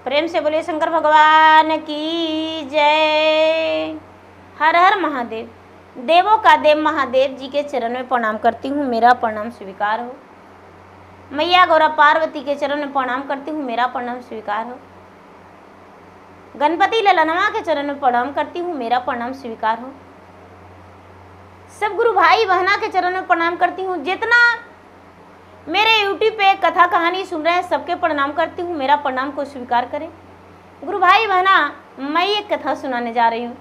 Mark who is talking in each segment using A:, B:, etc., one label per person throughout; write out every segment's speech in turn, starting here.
A: प्रेम से बोलिए शंकर भगवान की जय। हर हर महादेव। देवों का देव महादेव जी के चरण में प्रणाम करती हूँ, मेरा प्रणाम स्वीकार हो। मैया गौरा पार्वती के चरण में प्रणाम करती हूँ, मेरा प्रणाम स्वीकार हो। गणपति ललनमा के चरण में प्रणाम करती हूँ, मेरा प्रणाम स्वीकार हो। सब गुरु भाई बहना के चरण में प्रणाम करती हूँ। जितना मेरे YouTube पे कथा कहानी सुन रहे हैं सबके प्रणाम करती हूँ, मेरा प्रणाम को स्वीकार करें। गुरु भाई बहना, मैं एक कथा सुनाने जा रही हूँ,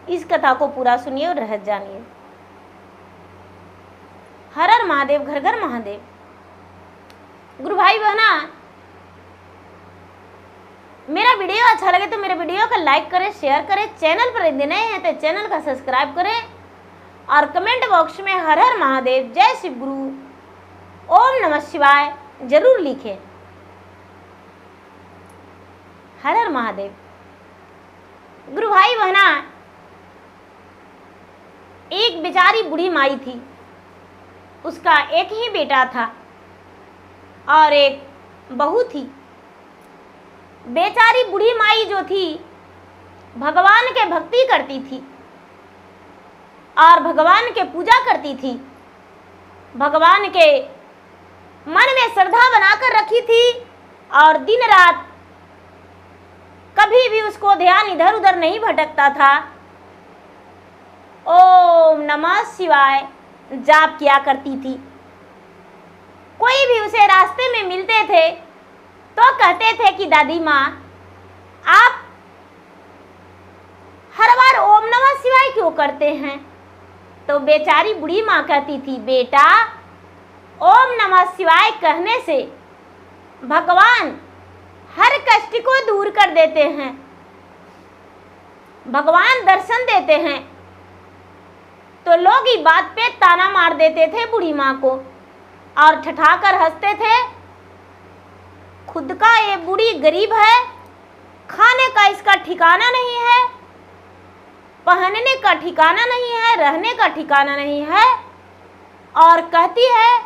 A: इस कथा को पूरा सुनिए और रहस्य जानिए। हर हर महादेव, घर घर महादेव। गुरु भाई बहना, मेरा वीडियो अच्छा लगे तो मेरे वीडियो को लाइक करें, शेयर करें। चैनल पर यदि नए हैं तो चैनल का सब्सक्राइब करें और कमेंट बॉक्स में हर हर महादेव, जय शिव गुरु, ओम नमः शिवाय जरूर लिखें। हर हर महादेव। गुरु भाई बहना, एक बेचारी बूढ़ी माई थी, उसका एक ही बेटा था और एक बहू थी। बेचारी बूढ़ी माई जो थी भगवान के भक्ति करती थी और भगवान के पूजा करती थी, भगवान के मन में श्रद्धा बनाकर रखी थी और दिन रात कभी भी उसको ध्यान इधर उधर नहीं भटकता था। ओम नमः शिवाय जाप किया करती थी। कोई भी उसे रास्ते में मिलते थे तो कहते थे कि दादी माँ, आप हर बार ओम नमः शिवाय क्यों करते हैं? तो बेचारी बूढ़ी माँ कहती थी, बेटा, ओम नमः शिवाय कहने से भगवान हर कष्ट को दूर कर देते हैं, भगवान दर्शन देते हैं। तो लोग ही बात पे ताना मार देते थे बूढ़ी माँ को और ठठाकर हंसते थे, खुद का ये बूढ़ी गरीब है, खाने का इसका ठिकाना नहीं है, पहनने का ठिकाना नहीं है, रहने का ठिकाना नहीं है, और कहती है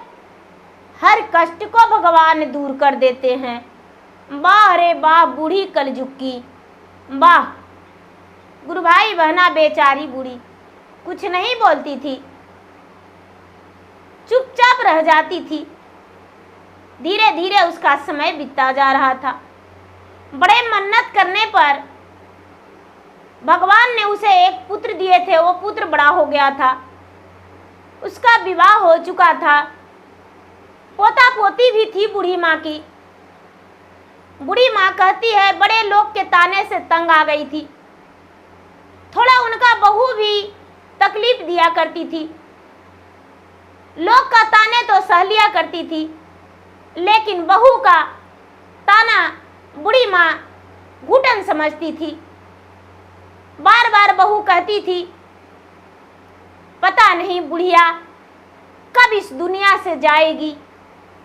A: हर कष्ट को भगवान दूर कर देते हैं। वाह रे वाह बूढ़ी कलजुग की, वाह। गुरु भाई बहना, बेचारी बूढ़ी कुछ नहीं बोलती थी, चुपचाप रह जाती थी। धीरे धीरे उसका समय बीतता जा रहा था। बड़े मन्नत करने पर भगवान ने उसे एक पुत्र दिए थे, वो पुत्र बड़ा हो गया था, उसका विवाह हो चुका था, पोता पोती भी थी बूढ़ी माँ की। बूढ़ी माँ कहती है बड़े लोग के ताने से तंग आ गई थी, थोड़ा उनका बहू भी तकलीफ दिया करती थी। लोग का ताने तो सह लिया करती थी, लेकिन बहू का ताना बूढ़ी माँ घुटन समझती थी। बार बार बहू कहती थी, पता नहीं बुढ़िया कब इस दुनिया से जाएगी,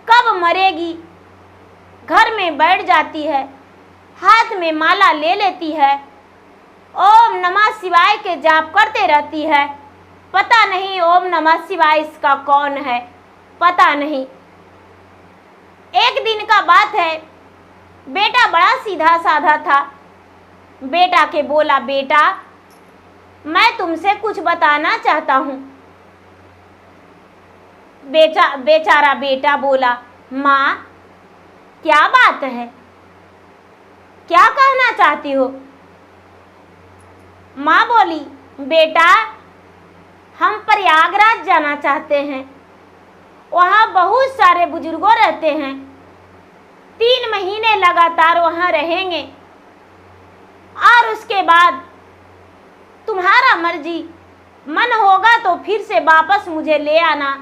A: कब मरेगी। घर में बैठ जाती है, हाथ में माला ले लेती है, ओम नमः शिवाय के जाप करते रहती है, पता नहीं ओम नमः शिवाय इसका कौन है, पता नहीं। एक दिन का बात है, बेटा बड़ा सीधा साधा था। बेटा के बोला, बेटा मैं तुमसे कुछ बताना चाहता हूँ। बेचारा बेटा बोला, माँ क्या बात है, क्या कहना चाहती हो? माँ बोली, बेटा हम प्रयागराज जाना चाहते हैं, वहाँ बहुत सारे बुजुर्गों रहते हैं, 3 महीने लगातार वहाँ रहेंगे और उसके बाद तुम्हारा मर्जी, मन होगा तो फिर से वापस मुझे ले आना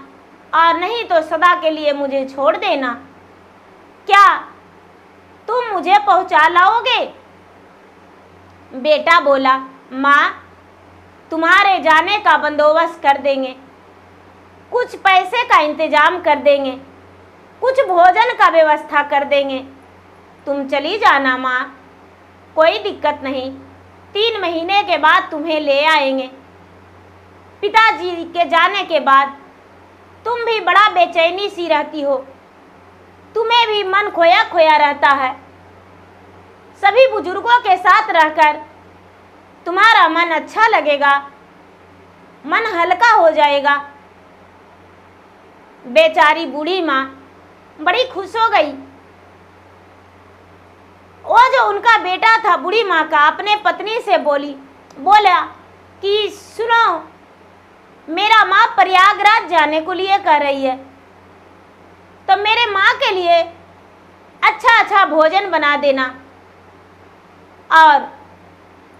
A: और नहीं तो सदा के लिए मुझे छोड़ देना। क्या तुम मुझे पहुंचा लाओगे? बेटा बोला, माँ तुम्हारे जाने का बंदोबस्त कर देंगे, कुछ पैसे का इंतजाम कर देंगे, कुछ भोजन का व्यवस्था कर देंगे, तुम चली जाना माँ, कोई दिक्कत नहीं, 3 महीने के बाद तुम्हें ले आएंगे। पिताजी के जाने के बाद तुम भी बड़ा बेचैनी सी रहती हो, तुम्हें भी मन खोया खोया रहता है, सभी बुजुर्गों के साथ रहकर तुम्हारा मन अच्छा लगेगा, मन हल्का हो जाएगा। बेचारी बूढ़ी माँ बड़ी खुश हो गई। वो जो उनका बेटा था बूढ़ी माँ का, अपने पत्नी से बोला कि सुनो, मेरा माँ प्रयागराज जाने को लिए कह रही है, तो मेरे माँ के लिए अच्छा अच्छा भोजन बना देना और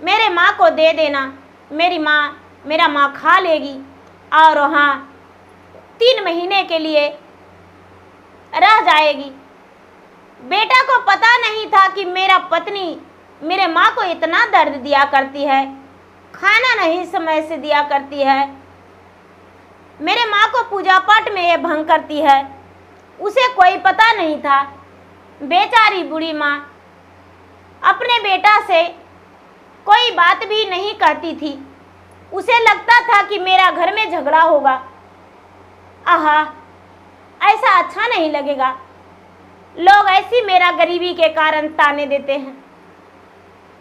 A: मेरे माँ को दे देना। मेरा माँ खा लेगी और वहाँ 3 महीने के लिए रह जाएगी। बेटा को पता नहीं था कि मेरा पत्नी मेरे माँ को इतना दर्द दिया करती है, खाना नहीं समय से दिया करती है, मेरे माँ को पूजा पाठ में ये भंग करती है। उसे कोई पता नहीं था। बेचारी बूढ़ी माँ अपने बेटा से कोई बात भी नहीं कहती थी। उसे लगता था कि मेरा घर में झगड़ा होगा। आहा, ऐसा अच्छा नहीं लगेगा। लोग ऐसी मेरा गरीबी के कारण ताने देते हैं।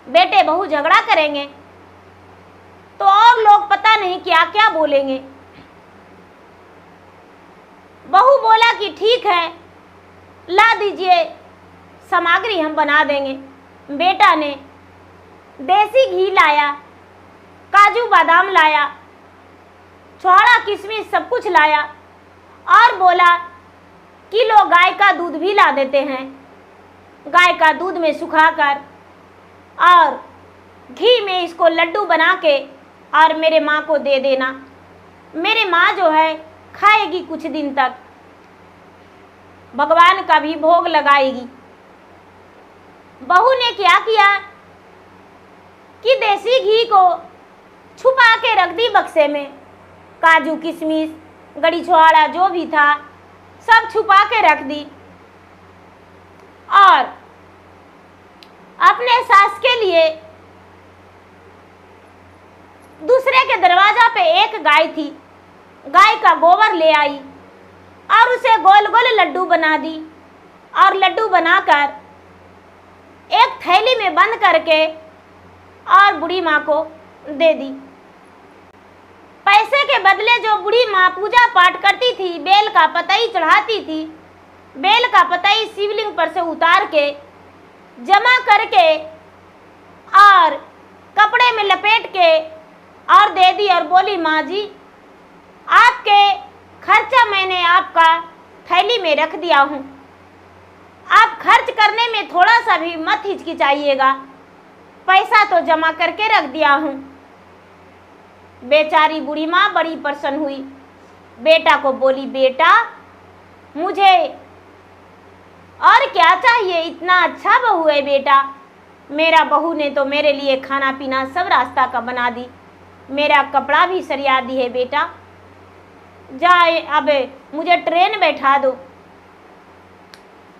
A: बेटे बहू झगड़ा करेंगे तो और लोग पता नहीं क्या क्या बोलेंगे। बहू बोला कि ठीक है, ला दीजिए, सामग्री हम बना देंगे। बेटा ने देसी घी लाया, काजू बादाम लाया, छुहारा किशमिश सब कुछ लाया और बोला किलो गाय का दूध भी ला देते हैं। गाय का दूध में सुखाकर और घी में इसको लड्डू बना के और मेरे माँ को दे देना। मेरी माँ जो है खाएगी कुछ दिन तक, भगवान का भी भोग लगाएगी। बहू ने क्या किया कि देसी घी को छुपा के रख दी बक्से में। काजू किशमिश गड़ी छुहाड़ा जो भी था सब छुपा के रख दी और अपने सास के लिए दूसरे के दरवाजा पे एक गाय थी, गाय का गोबर ले आई और उसे गोल गोल लड्डू बना दी और लड्डू बनाकर एक थैली में बंद करके और बूढ़ी माँ को दे दी। पैसे के बदले जो बूढ़ी माँ पूजा पाठ करती थी, बेल का पतई चढ़ाती थी, बेल का पतई शिवलिंग पर से उतार के जमा करके और कपड़े में लपेट के और दे दी और बोली, माँ जी आपके खर्चा मैंने आपका थैली में रख दिया हूँ, आप खर्च करने में थोड़ा सा भी मत हिचकिचाइएगा, पैसा तो जमा करके रख दिया हूँ। बेचारी बूढ़ी माँ बड़ी प्रसन्न हुई। बेटा को बोली, बेटा मुझे और क्या चाहिए, इतना अच्छा बहू है बेटा। मेरा बहू ने तो मेरे लिए खाना पीना सब रास्ता का बना दी, मेरा कपड़ा भी सरिया दी है बेटा। जाए अब मुझे ट्रेन बैठा दो।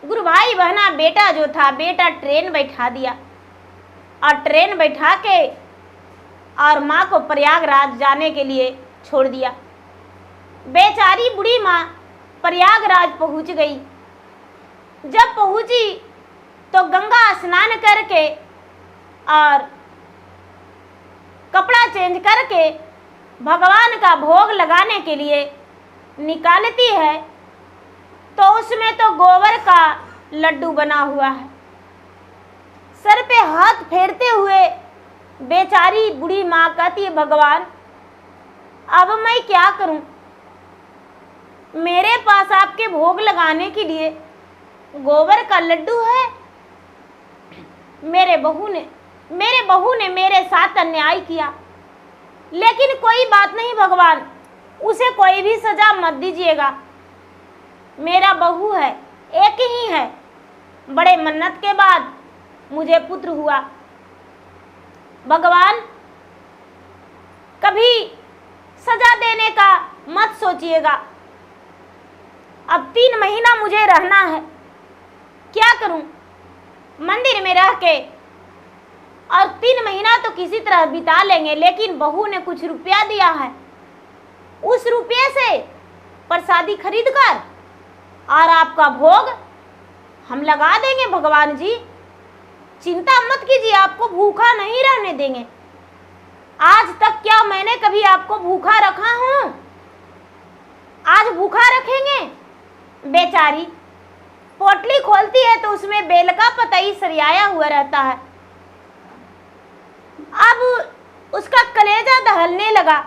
A: गुरु भाई बहना बेटा जो था, बेटा ट्रेन बैठा दिया और ट्रेन बैठा के और माँ को प्रयागराज जाने के लिए छोड़ दिया। बेचारी बूढ़ी माँ प्रयागराज पहुँच गई। जब पहुँची तो गंगा स्नान करके और कपड़ा चेंज करके भगवान का भोग लगाने के लिए निकालती है तो उसमें तो गोबर का लड्डू बना हुआ है। सर पे हाथ फेरते हुए बेचारी बूढ़ी माँ कहती है, भगवान अब मैं क्या करूं, मेरे पास आपके भोग लगाने के लिए गोबर का लड्डू है। मेरे बहू ने मेरे साथ अन्याय किया, लेकिन कोई बात नहीं भगवान, उसे कोई भी सजा मत दीजिएगा। मेरा बहू है, एक ही है, बड़े मन्नत के बाद मुझे पुत्र हुआ। भगवान कभी सजा देने का मत सोचिएगा। अब 3 महीना मुझे रहना है, क्या करूं? मंदिर में रह के और 3 महीना तो किसी तरह बिता लेंगे, लेकिन बहू ने कुछ रुपया दिया है, उस रुपये से प्रसादी खरीद कर और आपका भोग हम लगा देंगे भगवान जी। चिंता मत कीजिए, आपको भूखा नहीं रहने देंगे। आज तक क्या मैंने कभी आपको भूखा रखा हूं? आज भूखा रखेंगे? बेचारी पोटली खोलती है तो उसमें बेल का पतई सरियाया हुआ रहता है। अब उसका कलेजा दहलने लगा,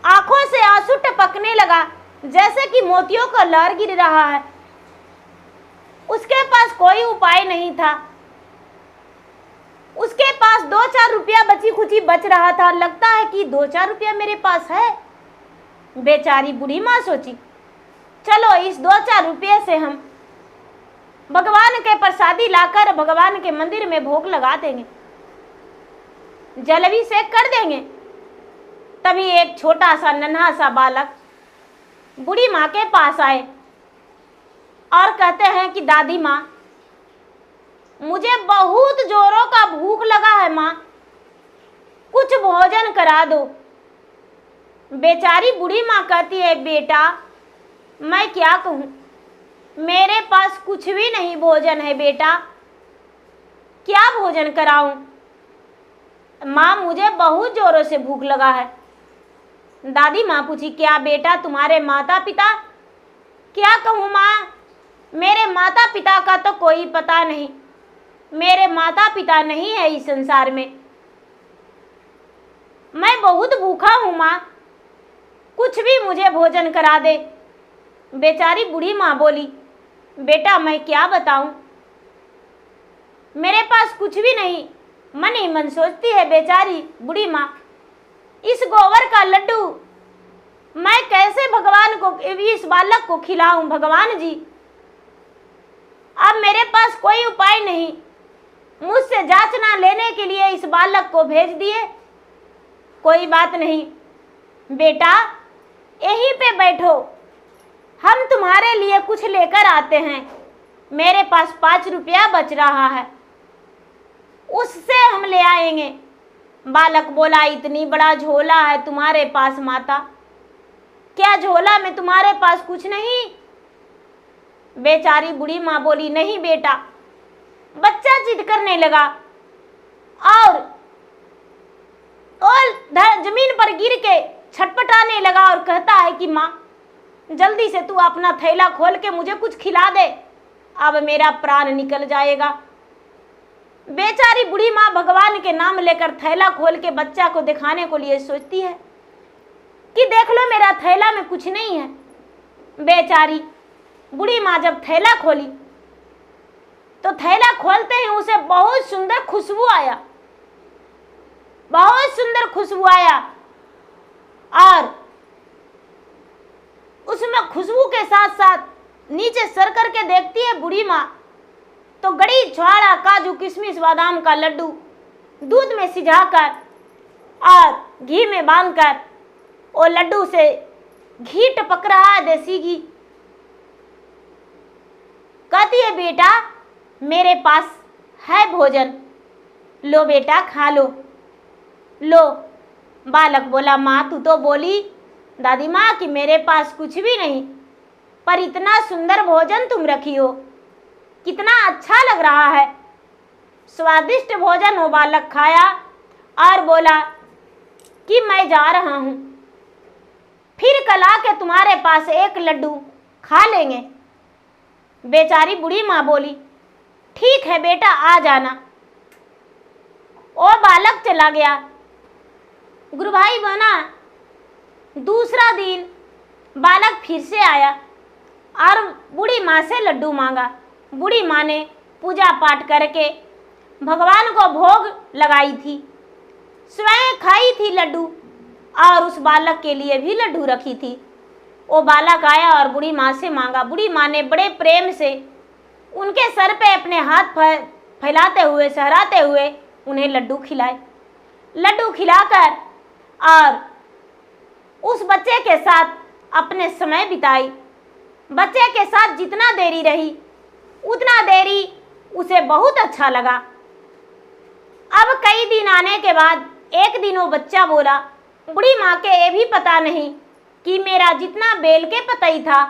A: आंखों से आंसू टपकने लगा, जैसे कि मोतियों का लहर गिर रहा है। उसके पास कोई उपाय नहीं था। उसके पास 2-4 रुपया बची खुची बच रहा था। लगता है कि 2-4 रुपया मेरे पास है। बेचारी बूढ़ी माँ सोची, चलो इस 2-4 रुपये से हम भगवान के प्रसादी लाकर भगवान के मंदिर में भोग लगा देंगे, जलाभिषेक कर देंगे। तभी एक छोटा सा नन्हा सा बालक बूढ़ी माँ के पास आए और कहते हैं कि दादी माँ, मुझे बहुत जोरों का भूख लगा है माँ, कुछ भोजन करा दो। बेचारी बूढ़ी माँ कहती है, बेटा मैं क्या कहूँ, मेरे पास कुछ भी नहीं भोजन है बेटा, क्या भोजन कराऊं? माँ मुझे बहुत जोरों से भूख लगा है। दादी माँ पूछी, क्या बेटा तुम्हारे माता पिता? क्या कहूँ माँ, मेरे माता पिता का तो कोई पता नहीं, मेरे माता पिता नहीं है इस संसार में, मैं बहुत भूखा हूँ माँ, कुछ भी मुझे भोजन करा दे। बेचारी बूढ़ी माँ बोली, बेटा मैं क्या बताऊं, मेरे पास कुछ भी नहीं। मन ही मन सोचती है बेचारी बूढ़ी माँ, इस गोबर का लड्डू मैं कैसे भगवान को, इस बालक को खिलाऊं? भगवान जी अब मेरे पास कोई उपाय नहीं, मुझसे जांचना लेने के लिए इस बालक को भेज दिए। कोई बात नहीं बेटा, यहीं पे बैठो, हम तुम्हारे लिए कुछ लेकर आते हैं। मेरे पास 5 रुपया बच रहा है, उससे हम ले आएंगे। बालक बोला, इतनी बड़ा झोला है तुम्हारे पास माता, क्या झोला में तुम्हारे पास कुछ नहीं? बेचारी बूढ़ी माँ बोली, नहीं बेटा। बच्चा जिद करने लगा और जमीन पर गिर के छटपटाने लगा और कहता है कि माँ जल्दी से तू अपना थैला खोल के मुझे कुछ खिला दे, अब मेरा प्राण निकल जाएगा। बेचारी बूढ़ी माँ भगवान के नाम लेकर थैला खोल के बच्चा को दिखाने को लिए सोचती है कि देख लो मेरा थैला में कुछ नहीं है। बेचारी बूढ़ी माँ जब थैला खोली तो थैला खोलते ही उसे बहुत सुंदर खुशबू आया, बहुत सुंदर खुशबू आया और उसमें खुशबू के साथ साथ नीचे सर करके देखती है बूढ़ी माँ तो गड़ी छुहारा काजू किशमिश बादाम का लड्डू दूध में सिझाकर और घी में बांधकर वो लड्डू से घी टपक रहा है, देसी घी। कहती है बेटा मेरे पास है भोजन, लो बेटा खा लो। लो बालक बोला, माँ तू तो बोली दादी माँ कि मेरे पास कुछ भी नहीं, पर इतना सुंदर भोजन तुम रखी हो, कितना अच्छा लग रहा है। स्वादिष्ट भोजन वो बालक खाया और बोला कि मैं जा रहा हूँ, फिर कल आके तुम्हारे पास एक लड्डू खा लेंगे। बेचारी बूढ़ी माँ बोली, ठीक है बेटा आ जाना। वो बालक चला गया। गुरु भाई बना दूसरा दिन बालक फिर से आया और बूढ़ी माँ से लड्डू मांगा। बूढ़ी माँ ने पूजा पाठ करके भगवान को भोग लगाई थी, स्वयं खाई थी लड्डू और उस बालक के लिए भी लड्डू रखी थी। वो बालक आया और बूढ़ी माँ से मांगा। बूढ़ी माँ ने बड़े प्रेम से उनके सर पे अपने हाथ फैलाते हुए सहराते हुए उन्हें लड्डू खिलाए। लड्डू खिलाकर और उस बच्चे के साथ अपने समय बिताई। बच्चे के साथ जितना देरी रही उतना देरी उसे बहुत अच्छा लगा। अब कई दिन आने के बाद एक दिन वो बच्चा बोला, बूढ़ी माँ के ये भी पता नहीं कि मेरा जितना बेल के पतई था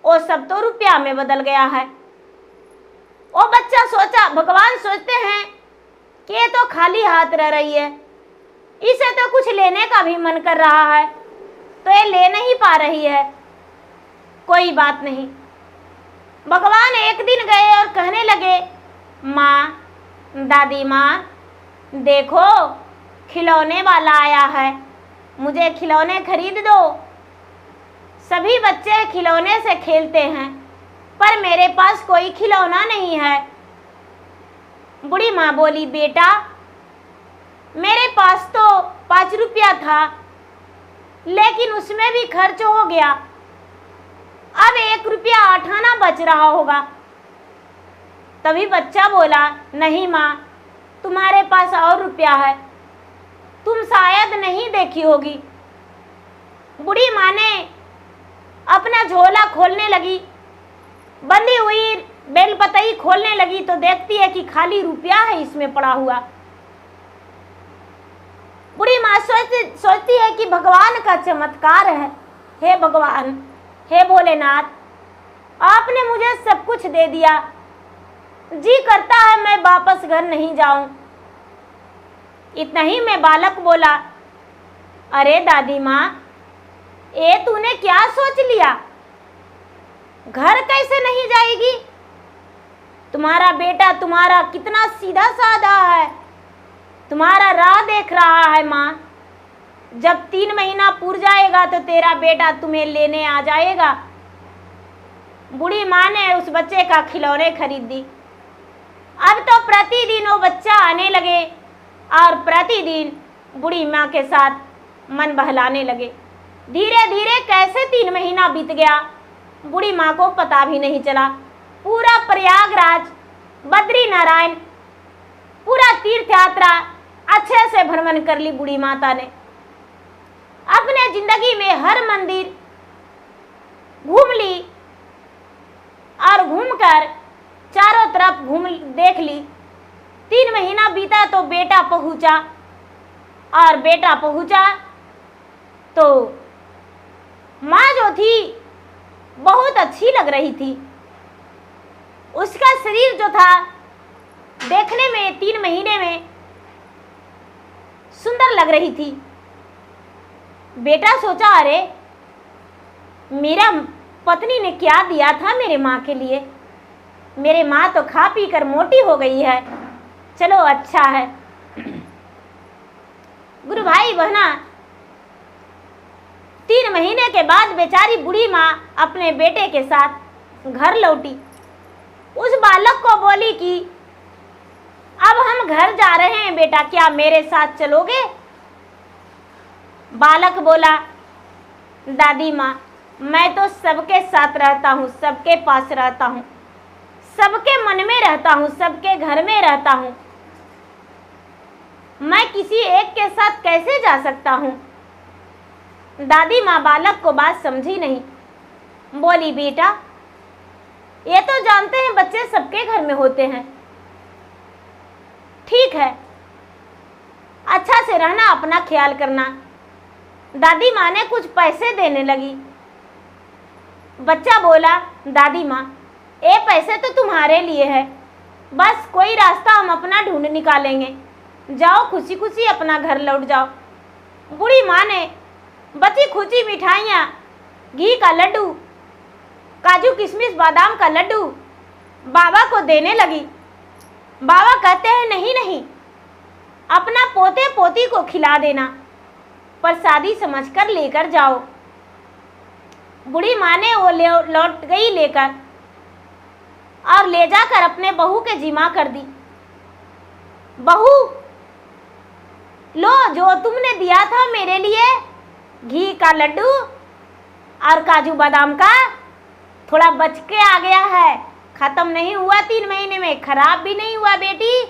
A: वो सब तो रुपया में बदल गया है। वो बच्चा सोचा, भगवान सोचते हैं कि ये तो खाली हाथ रह रही है, इसे तो कुछ लेने का भी मन कर रहा है, तो ये ले नहीं पा रही है, कोई बात नहीं। भगवान एक दिन गए और कहने लगे, माँ, दादी माँ, देखो खिलौने वाला आया है, मुझे खिलौने खरीद दो। सभी बच्चे खिलौने से खेलते हैं, पर मेरे पास कोई खिलौना नहीं है। बूढ़ी माँ बोली, बेटा, मेरे पास तो 5 रुपया था, लेकिन उसमें भी खर्च हो गया, अब 1 रुपया 8 आना बच रहा होगा। तभी बच्चा बोला, नहीं माँ, तुम्हारे पास और रुपया है, तुम शायद नहीं देखी होगी। बूढ़ी माँ ने अपना झोला खोलने लगी, बंधी हुई बेलपतई खोलने लगी तो देखती है कि खाली रुपया है इसमें पड़ा हुआ। बूढ़ी माँ सोचती है कि भगवान का चमत्कार है। हे भगवान, हे भोलेनाथ, आपने मुझे सब कुछ दे दिया, जी करता है मैं वापस घर नहीं जाऊं। इतना ही में बालक बोला, अरे दादी माँ, ये तूने क्या सोच लिया, घर कैसे नहीं जाएगी? तुम्हारा बेटा तुम्हारा कितना सीधा साधा है, तुम्हारा राह देख रहा है माँ। जब 3 महीना पूर जाएगा तो तेरा बेटा तुम्हें लेने आ जाएगा। बूढ़ी माँ ने उस बच्चे का खिलौने खरीद दी। अब तो प्रतिदिन वो बच्चा आने लगे और प्रतिदिन बूढ़ी माँ के साथ मन बहलाने लगे। धीरे धीरे कैसे 3 महीना बीत गया, बूढ़ी माँ को पता भी नहीं चला। पूरा प्रयागराज, बद्री नारायण, पूरा तीर्थ यात्रा अच्छे से भ्रमण कर ली बूढ़ी माता ने। अपने जिंदगी में हर मंदिर घूम ली और घूमकर चारों तरफ देख ली। 3 महीना बीता तो बेटा पहुंचा, और बेटा पहुंचा तो माँ जो थी बहुत अच्छी लग रही थी। उसका शरीर जो था देखने में 3 महीने में सुंदर लग रही थी। बेटा सोचा, अरे मेरा पत्नी ने क्या दिया था मेरे माँ के लिए, मेरे माँ तो खा पी कर मोटी हो गई है, चलो अच्छा है। गुरु भाई बहना, 3 महीने के बाद बेचारी बूढ़ी माँ अपने बेटे के साथ घर लौटी। उस बालक को बोली कि अब हम घर जा रहे हैं बेटा, क्या मेरे साथ चलोगे? बालक बोला, दादी माँ, मैं तो सबके साथ रहता हूँ, सबके पास रहता हूँ, सबके मन में रहता हूँ, सबके घर में रहता हूँ, मैं किसी एक के साथ कैसे जा सकता हूँ? दादी माँ बालक को बात समझी नहीं। बोली, बेटा, ये तो जानते हैं बच्चे सबके घर में होते हैं, ठीक है, अच्छा से रहना, अपना ख्याल करना। दादी माँ ने कुछ पैसे देने लगी। बच्चा बोला, दादी माँ, ये पैसे तो तुम्हारे लिए है, बस कोई रास्ता हम अपना ढूंढ निकालेंगे, जाओ खुशी खुशी अपना घर लौट जाओ। बूढ़ी माँ ने बची खुची मिठाइयाँ, घी का लड्डू, काजू किशमिश बादाम का लड्डू बाबा को देने लगी। बाबा कहते हैं, नहीं नहीं, अपना पोते पोती को खिला देना, प्रसादी समझकर लेकर जाओ। बूढ़ी माँ ने वो लौट गई लेकर, और ले जाकर अपने बहू के जिम्मा कर दी। बहू, लो जो तुमने दिया था मेरे लिए, घी का लड्डू और काजू बादाम का, थोड़ा बच के आ गया है, खत्म नहीं हुआ 3 महीने में, खराब भी नहीं हुआ बेटी।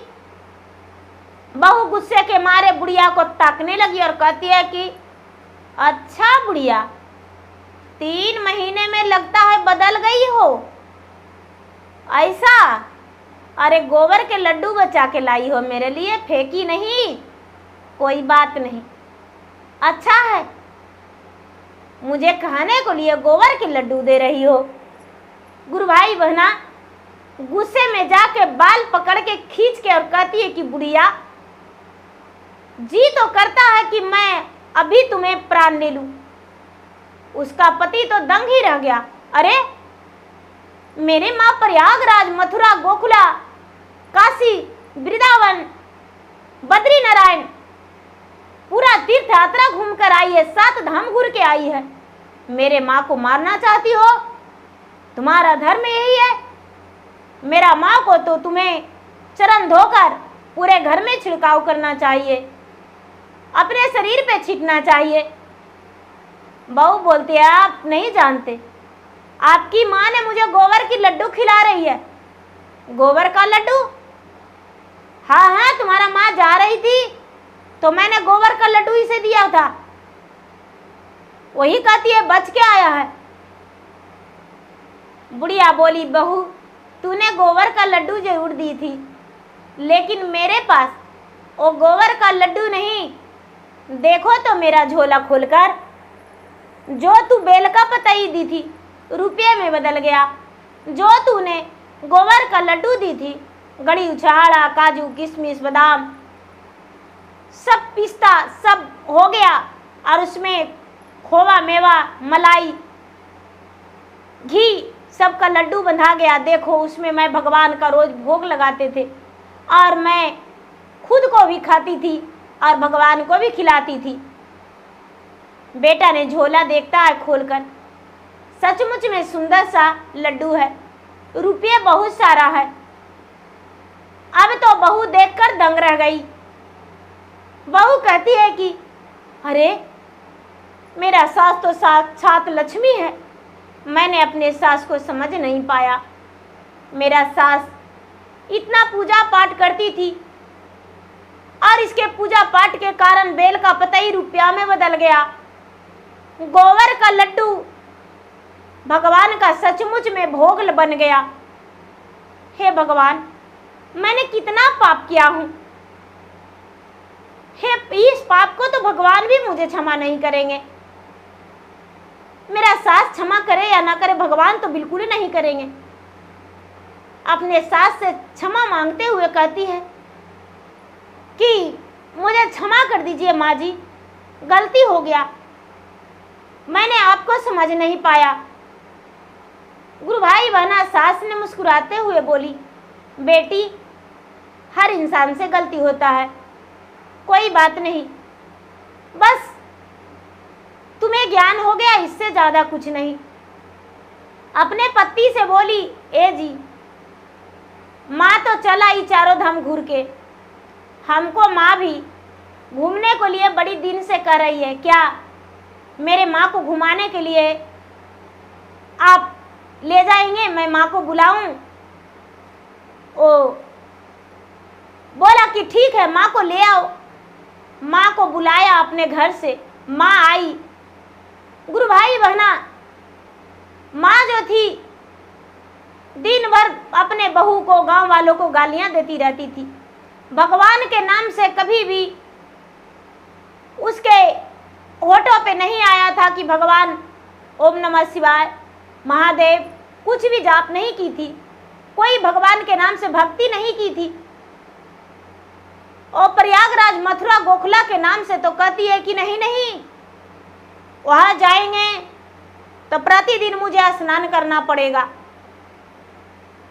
A: बहू गुस्से के मारे बुढ़िया को ताकने लगी और कहती है कि अच्छा बुढ़िया, 3 महीने में लगता है बदल गई हो, ऐसा? अरे गोबर के लड्डू बचा के लाई हो मेरे लिए, फेंकी नहीं, कोई बात नहीं, अच्छा है, मुझे खाने को लिए गोबर के लड्डू दे रही हो। गुरु भाई बहना, गुस्से में जाके बाल पकड़ के खींच के और कहती है कि बुढ़िया, जी तो करता है कि मैं अभी तुम्हें प्राण ले लूं। उसका पति तो दंग ही रह गया। अरे मेरे माँ प्रयागराज, मथुरा, गोकुला, काशी, वृंदावन, बद्री नारायण पूरा तीर्थ यात्रा घूम कर आई है, 7 धाम घूर के आई है। मेरे माँ को मारना चाहती हो? तुम्हारा धर्म यही है। मेरा माँ को तो तुम्हें चरण धोकर पूरे घर में छिड़काव करना चाहिए, अपने शरीर पे छींटना चाहिए। बहू बोलती है, आप नहीं जानते, आपकी माँ ने मुझे गोबर की लड्डू खिला रही है। गोबर का लड्डू? हाँ हाँ, तुम्हारा माँ जा रही थी तो मैंने गोबर का लड्डू इसे दिया था। वही कहती है बच के आया है। बुढ़िया बोली, बहू तूने गोबर का लड्डू जरूर दी थी, लेकिन मेरे पास वो गोबर का लड्डू नहीं। देखो तो मेरा झोला खोलकर, जो तू बेल का पतई दी थी रुपये में बदल गया। जो तूने गोबर का लड्डू दी थी, गड़ी उछाड़ा, काजू, किशमिश, बादाम, सब पिस्ता सब हो गया, और उसमें खोवा, मेवा, मलाई, घी सबका लड्डू बंधा गया। देखो उसमें मैं भगवान का रोज भोग लगाते थे, और मैं खुद को भी खाती थी और भगवान को भी खिलाती थी। बेटा ने झोला देखता है खोलकर, सचमुच में सुंदर सा लड्डू है, रुपये बहुत सारा है। अब तो बहू देखकर दंग रह गई। बहू कहती है कि अरे मेरा सास तो साक्षात लक्ष्मी है, मैंने अपने सास को समझ नहीं पाया। मेरा सास इतना पूजा पाठ करती थी, और इसके पूजा पाठ के कारण बेल का पतई रुपया में बदल गया। गोबर का लड्डू भगवान का सचमुच में भोग बन गया। हे भगवान, मैंने कितना पाप किया हूँ। हे, इस पाप को तो भगवान भी मुझे क्षमा नहीं करेंगे। मेरा सास क्षमा करे या ना करे, भगवान तो बिल्कुल ही नहीं करेंगे। अपने सास से क्षमा मांगते हुए कहती है कि मुझे क्षमा कर दीजिए माँ जी, गलती हो गया, मैंने आपको समझ नहीं पाया। गुरु भाई बहना, सास ने मुस्कुराते हुए बोली, बेटी हर इंसान से गलती होता है, कोई बात नहीं, बस तुम्हें ज्ञान हो गया, इससे ज्यादा कुछ नहीं। अपने पति से बोली, ए जी, माँ तो चला ही चारों धाम घूर के, हमको माँ भी घूमने को लिए बड़ी दिन से कर रही है, क्या मेरे माँ को घुमाने के लिए आप ले जाएंगे? मैं माँ को बुलाऊं? ओ बोला कि ठीक है, माँ को ले आओ। माँ को बुलाया अपने घर से, माँ आई। गुरु भाई बहना, माँ जो थी दिन भर अपने बहू को, गांव वालों को गालियां देती रहती थी। भगवान के नाम से कभी भी उसके होठों पे नहीं आया था कि भगवान, ओम नमः शिवाय, महादेव, कुछ भी जाप नहीं की थी, कोई भगवान के नाम से भक्ति नहीं की थी। और प्रयागराज, मथुरा, गोखला के नाम से तो कहती है कि नहीं नहीं, वहां जाएंगे तो प्रतिदिन मुझे स्नान करना पड़ेगा,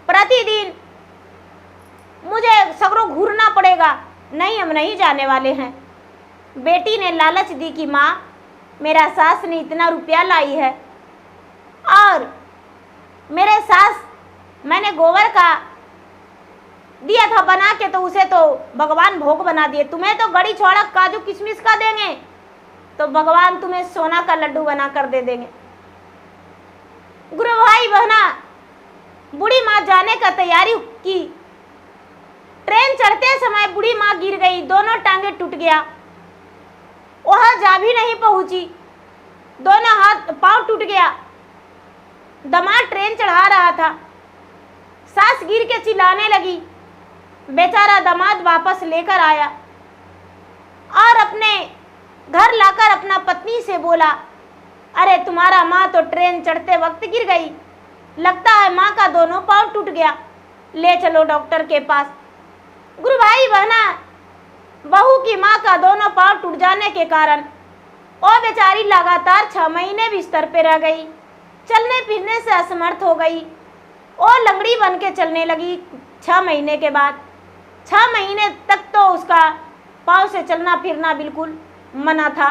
A: प्रतिदिन मुझे सगरों घूरना पड़ेगा। नहीं, हम नहीं जाने वाले हैं। बेटी ने लालच दी कि माँ, मेरा सास ने इतना रुपया लाई है, और मेरे सास, मैंने गोबर का दिया था बना के, तो उसे तो भगवान भोग बना दिए। तुम्हें तो गड़ी छोड़ा काजू किशमिश का देंगे, तो भगवान तुम्हें सोना का लड्डू बना कर दे देंगे। गुरु भाई बहना, बूढ़ी माँ जाने का तैयारी की। ट्रेन चढ़ते समय बूढ़ी माँ गिर गई, दोनों टांगे टूट गया, वहां जा भी नहीं पहुंची, दोनों हाथ पांव टूट गया। दामाद ट्रेन चढ़ा रहा था, सास गिर के चिल्लाने लगी। बेचारा दामाद वापस लेकर आया और अपने घर लाकर अपना पत्नी से बोला, अरे तुम्हारा माँ तो ट्रेन चढ़ते वक्त गिर गई, लगता है माँ का दोनों पांव टूट गया। ले चलो डॉक्टर के पास। गुरु भाई बहना, बहू की माँ का दोनों पांव टूट जाने के कारण वो बेचारी लगातार 6 महीने बिस्तर पे रह गई। चलने फिरने से असमर्थ हो गई। वो लंगड़ी बन के चलने लगी 6 महीने के बाद। 6 महीने तक तो उसका पाँव से चलना फिरना बिल्कुल मना था।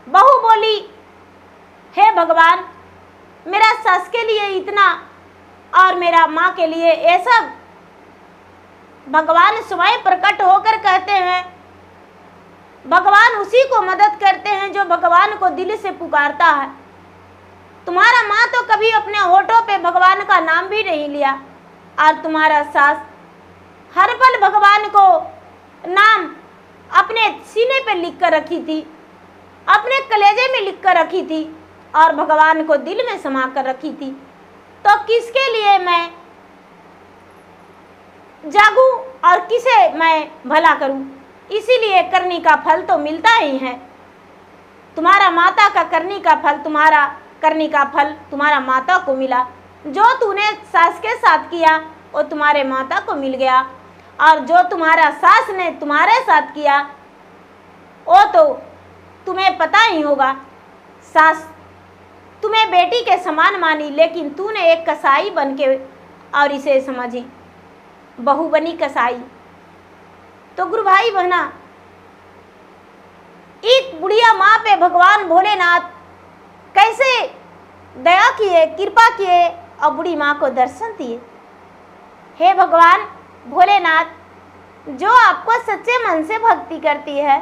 A: बहू बोली, हे भगवान, मेरा सास के लिए इतना और मेरा माँ के लिए ये सब। भगवान स्वयं प्रकट होकर कहते हैं, भगवान उसी को मदद करते हैं जो भगवान को दिल से पुकारता है। तुम्हारा माँ तो कभी अपने होठों पे भगवान का नाम भी नहीं लिया, और तुम्हारा सास हर पल भगवान को नाम अपने सीने पे लिख कर रखी थी, अपने कलेजे में लिख कर रखी थी और भगवान को दिल में समा कर रखी थी। तो किसके लिए मैं जागूं और किसे मैं भला करूं? इसीलिए करनी का फल तो मिलता ही है। तुम्हारा माता का करनी का फल, तुम्हारा करनी का फल तुम्हारा माता को मिला। जो तूने सास के साथ किया वो तुम्हारे माता को मिल गया, और जो तुम्हारा सास ने तुम्हारे साथ किया वो तो तुम्हें पता ही होगा। सास तुम्हें बेटी के समान मानी, लेकिन तूने एक कसाई बन के और इसे समझी, बहू बनी कसाई। तो गुरु भाई बहना, एक बुढ़िया माँ पे भगवान भोलेनाथ कैसे दया किए, कृपा किए और बुढ़ी माँ को दर्शन दिए। हे भगवान भोलेनाथ, जो आपको सच्चे मन से भक्ति करती है,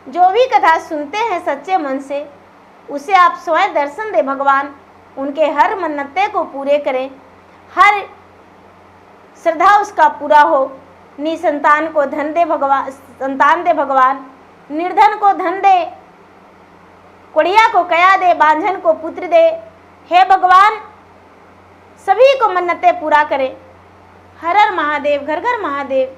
A: जो भी कथा सुनते हैं सच्चे मन से, उसे आप स्वयं दर्शन दे भगवान। उनके हर मन्नतें को पूरे करें, हर श्रद्धा उसका पूरा हो। निसंतान को धन दे भगवान, संतान दे भगवान। निर्धन को धन दे, कोढ़िया को कया दे, बांझन को पुत्र दे। हे भगवान, सभी को मन्नतें पूरा करे। हर हर महादेव, घर घर महादेव।